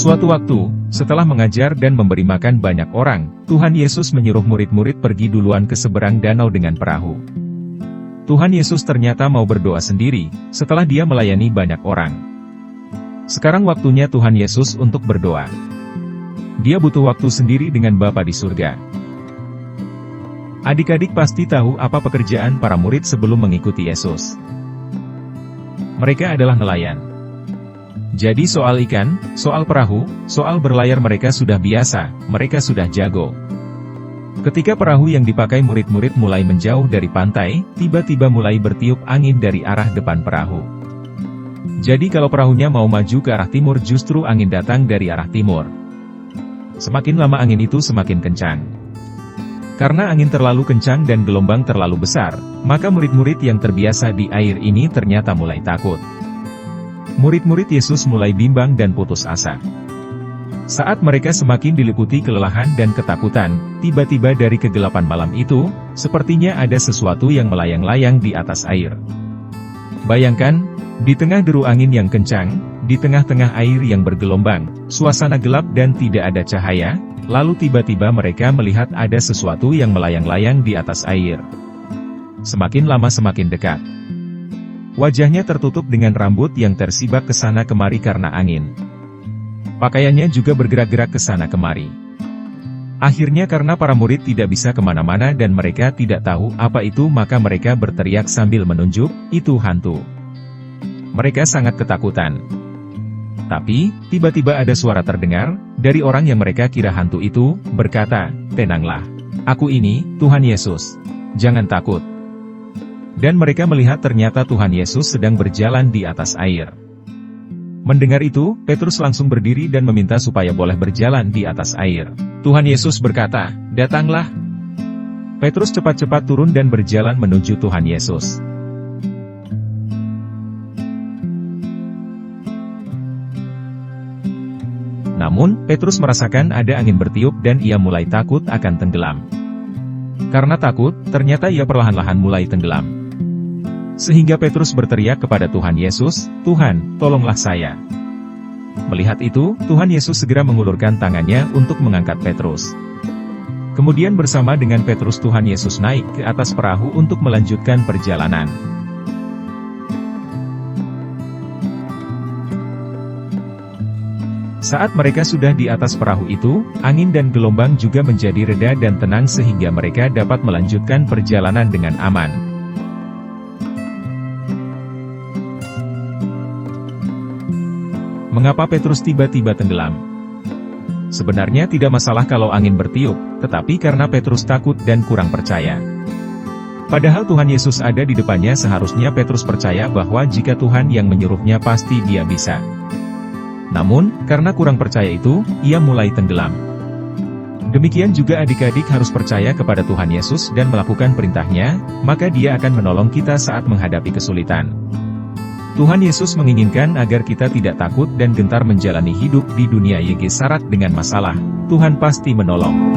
Suatu waktu, setelah mengajar dan memberi makan banyak orang, Tuhan Yesus menyuruh murid-murid pergi duluan ke seberang danau dengan perahu. Tuhan Yesus ternyata mau berdoa sendiri, setelah dia melayani banyak orang. Sekarang waktunya Tuhan Yesus untuk berdoa. Dia butuh waktu sendiri dengan Bapa di surga. Adik-adik pasti tahu apa pekerjaan para murid sebelum mengikuti Yesus. Mereka adalah nelayan. Jadi soal ikan, soal perahu, soal berlayar mereka sudah biasa, mereka sudah jago. Ketika perahu yang dipakai murid-murid mulai menjauh dari pantai, tiba-tiba mulai bertiup angin dari arah depan perahu. Jadi kalau perahunya mau maju ke arah timur justru angin datang dari arah timur. Semakin lama angin itu semakin kencang. Karena angin terlalu kencang dan gelombang terlalu besar, maka murid-murid yang terbiasa di air ini ternyata mulai takut. Murid-murid Yesus mulai bimbang dan putus asa. Saat mereka semakin diliputi kelelahan dan ketakutan, tiba-tiba dari kegelapan malam itu, sepertinya ada sesuatu yang melayang-layang di atas air. Bayangkan, di tengah deru angin yang kencang, di tengah-tengah air yang bergelombang, suasana gelap dan tidak ada cahaya, lalu tiba-tiba mereka melihat ada sesuatu yang melayang-layang di atas air. Semakin lama semakin dekat. Wajahnya tertutup dengan rambut yang tersibak ke sana kemari karena angin. Pakaiannya juga bergerak-gerak ke sana kemari. Akhirnya karena para murid tidak bisa kemana-mana dan mereka tidak tahu apa itu maka mereka berteriak sambil menunjuk, itu hantu. Mereka sangat ketakutan. Tapi, tiba-tiba ada suara terdengar, dari orang yang mereka kira hantu itu, berkata, "Tenanglah. Aku ini, Tuhan Yesus. Jangan takut." Dan mereka melihat ternyata Tuhan Yesus sedang berjalan di atas air. Mendengar itu, Petrus langsung berdiri dan meminta supaya boleh berjalan di atas air. Tuhan Yesus berkata, "Datanglah." Petrus cepat-cepat turun dan berjalan menuju Tuhan Yesus. Namun, Petrus merasakan ada angin bertiup dan ia mulai takut akan tenggelam. Karena takut, ternyata ia perlahan-lahan mulai tenggelam. Sehingga Petrus berteriak kepada Tuhan Yesus, "Tuhan, tolonglah saya." Melihat itu, Tuhan Yesus segera mengulurkan tangannya untuk mengangkat Petrus. Kemudian bersama dengan Petrus Tuhan Yesus naik ke atas perahu untuk melanjutkan perjalanan. Saat mereka sudah di atas perahu itu, angin dan gelombang juga menjadi reda dan tenang sehingga mereka dapat melanjutkan perjalanan dengan aman. Mengapa Petrus tiba-tiba tenggelam? Sebenarnya tidak masalah kalau angin bertiup, tetapi karena Petrus takut dan kurang percaya. Padahal Tuhan Yesus ada di depannya seharusnya Petrus percaya bahwa jika Tuhan yang menyuruhnya pasti dia bisa. Namun, karena kurang percaya itu, ia mulai tenggelam. Demikian juga adik-adik harus percaya kepada Tuhan Yesus dan melakukan perintahnya, maka dia akan menolong kita saat menghadapi kesulitan. Tuhan Yesus menginginkan agar kita tidak takut dan gentar menjalani hidup di dunia yang syarat dengan masalah. Tuhan pasti menolong.